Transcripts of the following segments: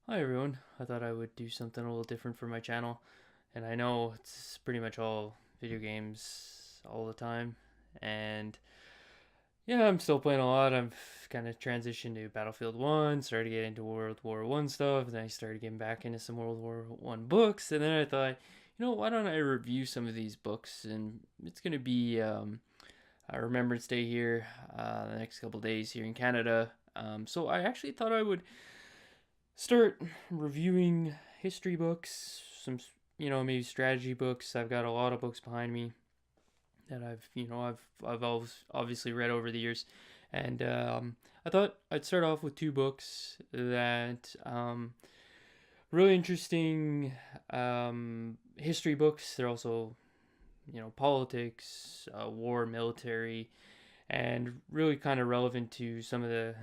Hi everyone, I thought I would do something a little different for my channel, and I know it's pretty much all video games all the time, and yeah, I'm still playing a lot. I've kind of transitioned to Battlefield 1, started to get into World War 1 stuff, and then I started getting back into some World War 1 books, and then I thought, why don't I review some of these books, and it's going to be a Remembrance Day here, the next couple days here in Canada, so I actually thought I would start reviewing history books, some maybe strategy books. I've got a lot of books behind me that I've obviously read over the years, and I thought I'd start off with two books that really interesting history books. They're also politics, war, military, and really kind of relevant to some of the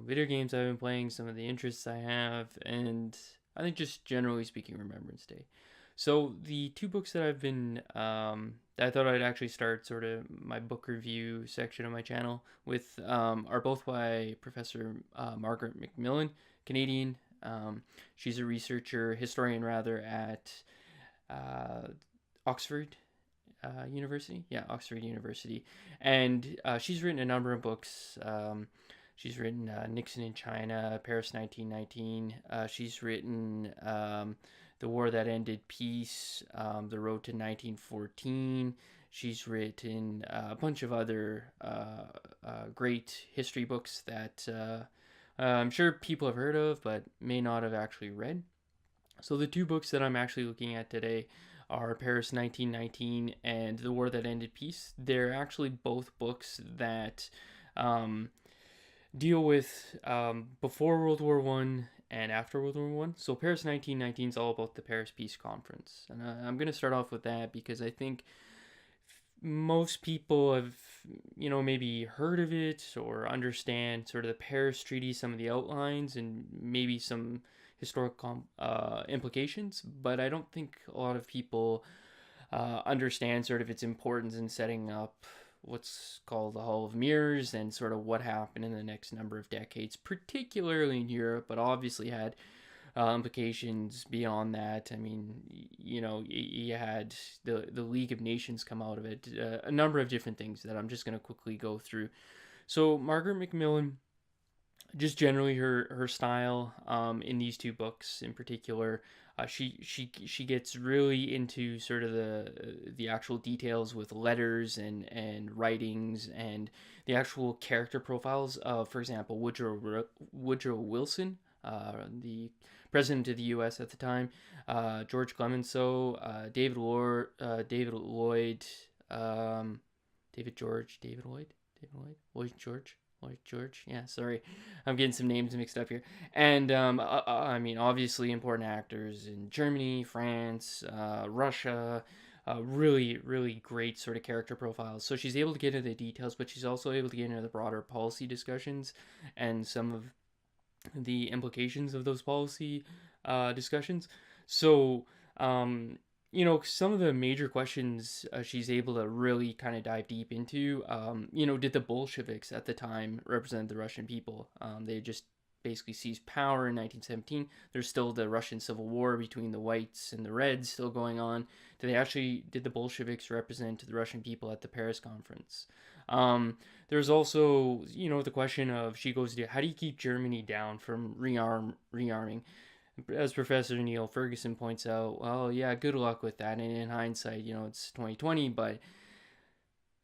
video games I've been playing, some of the interests I have, and I think just generally speaking, Remembrance Day. So the two books that I've been I thought I'd actually start sort of my book review section of my channel with are both by Professor Margaret MacMillan, Canadian. She's a researcher, historian rather, at uh, Oxford University. Yeah, Oxford University. And she's written a number of books. She's written Nixon in China, Paris 1919. She's written The War That Ended Peace, The Road to 1914. She's written a bunch of other great history books that I'm sure people have heard of, but may not have actually read. So the two books that I'm actually looking at today are Paris 1919 and The War That Ended Peace. They're actually both books that um, deal with before World War One and after World War One. So Paris 1919 is all about the Paris Peace Conference, and I'm going to start off with that because I think most people have maybe heard of it or understand sort of the Paris Treaty, some of the outlines, and maybe some historical implications. But I don't think a lot of people understand sort of its importance in setting up what's called the Hall of Mirrors and sort of what happened in the next number of decades, particularly in Europe, but obviously had implications beyond that. I mean, you had the League of Nations come out of it, a number of different things that I'm just going to quickly go through. So Margaret MacMillan, just generally her style in these two books in particular, she gets really into sort of the actual details with letters and writings and the actual character profiles of, for example, Woodrow Wilson, the president of the U.S. at the time, George Clemenceau, David Lloyd, Lloyd George. Lloyd George. Yeah, sorry. I'm getting some names mixed up here. And I mean, obviously important actors in Germany, France, Russia. Really, really great sort of character profiles. So she's able to get into the details, but she's also able to get into the broader policy discussions and some of the implications of those policy discussions. So, some of the major questions she's able to really kind of dive deep into, did the Bolsheviks at the time represent the Russian people? They just basically seized power in 1917. There's still the Russian Civil War between the whites and the reds still going on. Did the Bolsheviks represent the Russian people at the Paris Conference? There's also, the question of, she goes to, how do you keep Germany down from rearming? As Professor Neil Ferguson points out, well, yeah, good luck with that. And in hindsight, it's 2020, but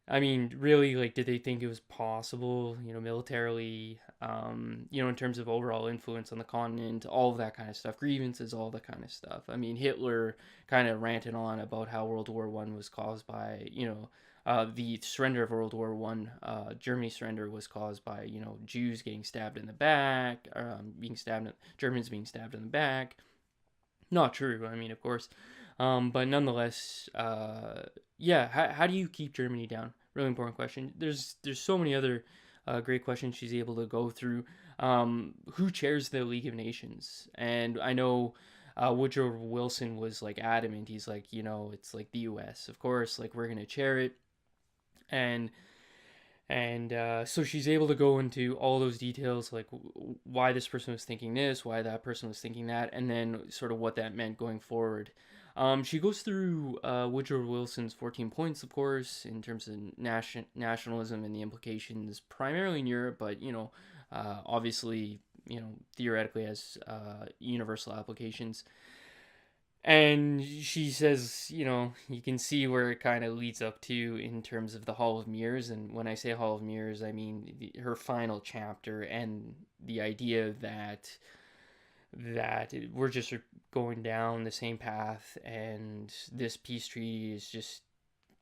I mean, really, like, did they think it was possible, militarily, in terms of overall influence on the continent, all of that kind of stuff, grievances, all that kind of stuff. I mean, Hitler kind of ranted on about how World War One was caused by, the surrender of World War One, Germany's surrender was caused by, Jews getting stabbed in the back, Germans being stabbed in the back. Not true. I mean, of course, but nonetheless, yeah. How do you keep Germany down? Really important question. There's so many other great questions she's able to go through. Who chairs the League of Nations? And I know Woodrow Wilson was like adamant. He's like, it's like the U.S. Of course, like we're gonna chair it, and And so she's able to go into all those details, like why this person was thinking this, why that person was thinking that, and then sort of what that meant going forward. She goes through Woodrow Wilson's 14 points, of course, in terms of nationalism and the implications, primarily in Europe, but, obviously, theoretically has universal applications. And she says, you can see where it kind of leads up to in terms of the Hall of Mirrors. And when I say Hall of Mirrors, I mean her final chapter and the idea that we're just going down the same path, and this peace treaty is just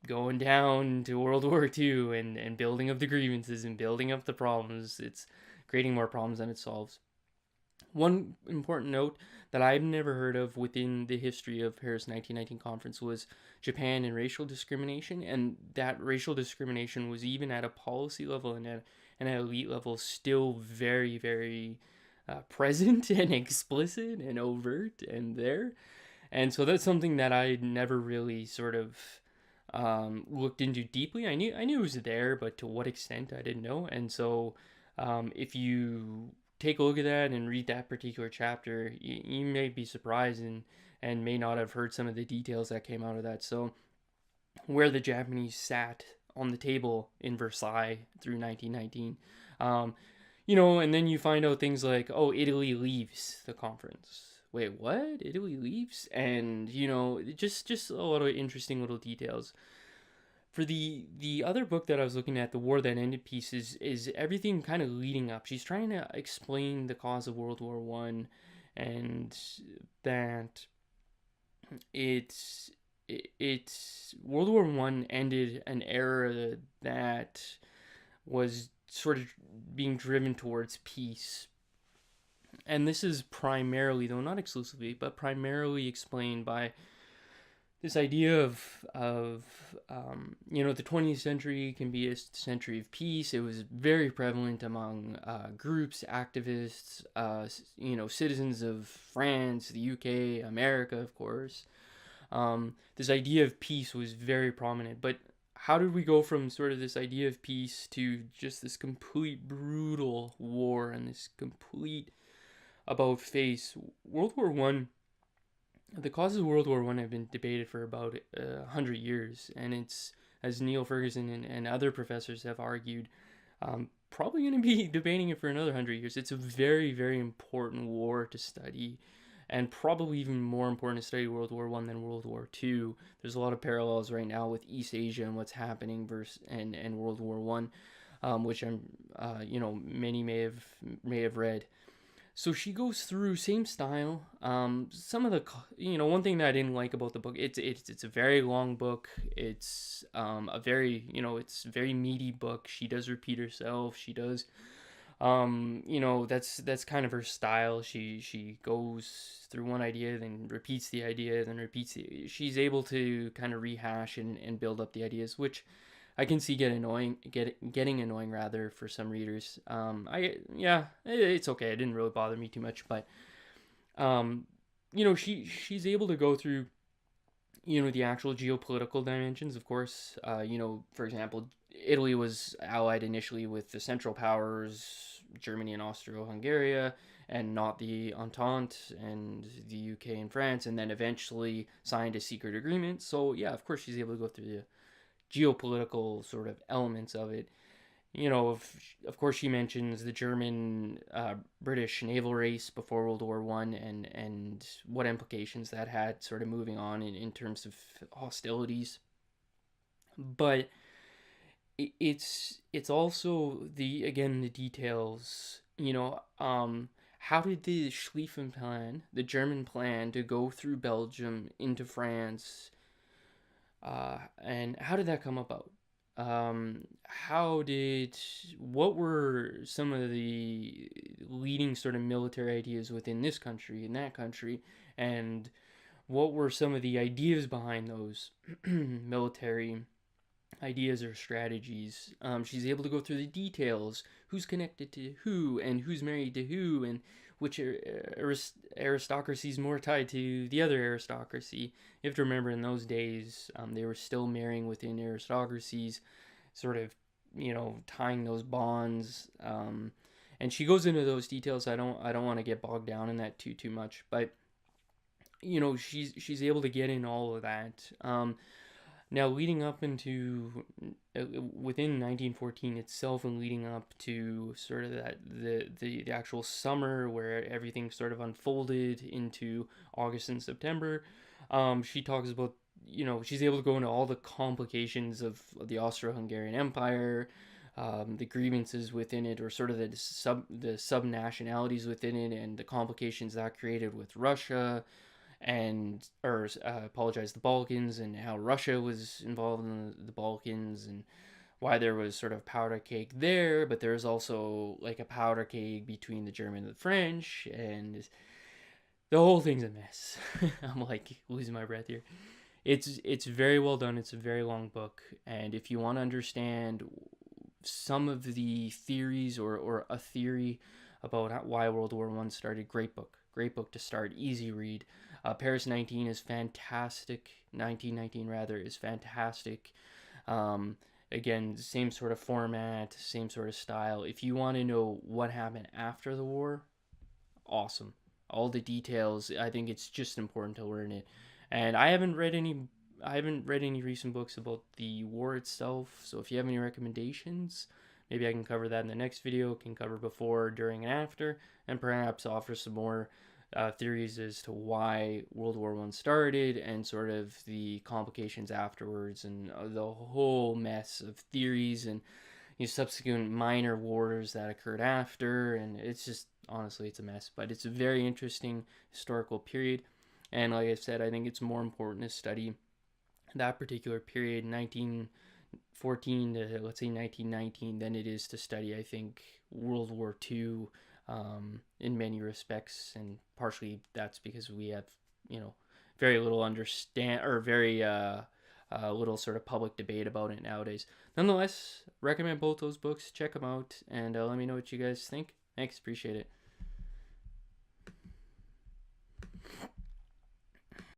going down to World War II and building up the grievances and building up the problems. It's creating more problems than it solves. One important note that I've never heard of within the history of Paris 1919 conference was Japan and racial discrimination, and that racial discrimination was even at a policy level and at an elite level still very, very present and explicit and overt and there. And so that's something that I never really sort of looked into deeply. I knew it was there, but to what extent I didn't know. And so if you take a look at that and read that particular chapter, you may be surprised and may not have heard some of the details that came out of that. So where the Japanese sat on the table in Versailles through 1919. And then you find out things like, oh, Italy leaves the conference. Wait, what? Italy leaves? And, just a lot of interesting little details. For the other book that I was looking at, The War That Ended Peace, is everything kind of leading up. She's trying to explain the cause of World War One, and that it's World War One ended an era that was sort of being driven towards peace. And this is primarily, though not exclusively, but primarily explained by this idea of the 20th century can be a century of peace. It was very prevalent among groups, activists, citizens of France, the UK, America, of course. This idea of peace was very prominent. But how did we go from sort of this idea of peace to just this complete brutal war and this complete about face? World War One. The causes of World War One have been debated for about 100 years, and it's, as Neil Ferguson and other professors have argued, probably going to be debating it for another 100 years. It's a very, very important war to study, and probably even more important to study World War One than World War Two. There's a lot of parallels right now with East Asia and what's happening and World War One, which many may have read. So she goes through same style. Some of the one thing that I didn't like about the book, it's a very long book. It's a very it's a very meaty book. She does repeat herself. She does that's kind of her style. She goes through one idea, then repeats the idea, then repeats it. She's able to kind of rehash and build up the ideas, which I can see getting annoying rather for some readers. It's okay. It didn't really bother me too much, but she's able to go through the actual geopolitical dimensions. Of course, for example, Italy was allied initially with the Central Powers, Germany and Austro-Hungary, and not the Entente and the UK and France, and then eventually signed a secret agreement. So yeah, of course she's able to go through the geopolitical sort of elements of it. Of course she mentions the German British naval race before World War One and what implications that had sort of moving on in terms of hostilities. But it's also the details. How did the Schlieffen plan, the German plan to go through Belgium into France, and how did that come about? What were some of the leading sort of military ideas within this country, in that country, and what were some of the ideas behind those military ideas or strategies? She's able to go through the details, who's connected to who, and who's married to who, and which aristocracy is more tied to the other aristocracy. You have to remember in those days, they were still marrying within aristocracies, sort of tying those bonds. And she goes into those details. I don't want to get bogged down in that too much, but she's able to get in all of that. Now, leading up into within 1914 itself, and leading up to sort of that the actual summer where everything sort of unfolded into August and September, she talks about she's able to go into all the complications of the Austro-Hungarian Empire, the grievances within it, or sort of the sub nationalities within it, and the complications that created with Russia, the Balkans, and how Russia was involved in the Balkans, and why there was sort of powder keg there, but there's also like a powder keg between the German and the French, and the whole thing's a mess. I'm like losing my breath here. It's very well done. It's a very long book, and if you want to understand some of the theories, or a theory about why World War One started, great book. Great book to start. Easy read. Paris 19 is fantastic. 1919 rather is fantastic. Again, same sort of format, same sort of style. If you want to know what happened after the war, awesome. All the details. I think it's just important to learn it. And I haven't read any recent books about the war itself. So if you have any recommendations, maybe I can cover that in the next video. Can cover before, during, and after, and perhaps offer some more theories as to why World War One started, and sort of the complications afterwards, and the whole mess of theories and subsequent minor wars that occurred after. And it's just, honestly, it's a mess, but it's a very interesting historical period. And like I said, I think it's more important to study that particular period, 1914 to, let's say, 1919, than it is to study, I think, World War II, in many respects. And partially that's because we have, very little very little sort of public debate about it nowadays. Nonetheless, recommend both those books. Check them out, and let me know what you guys think. Thanks, appreciate it.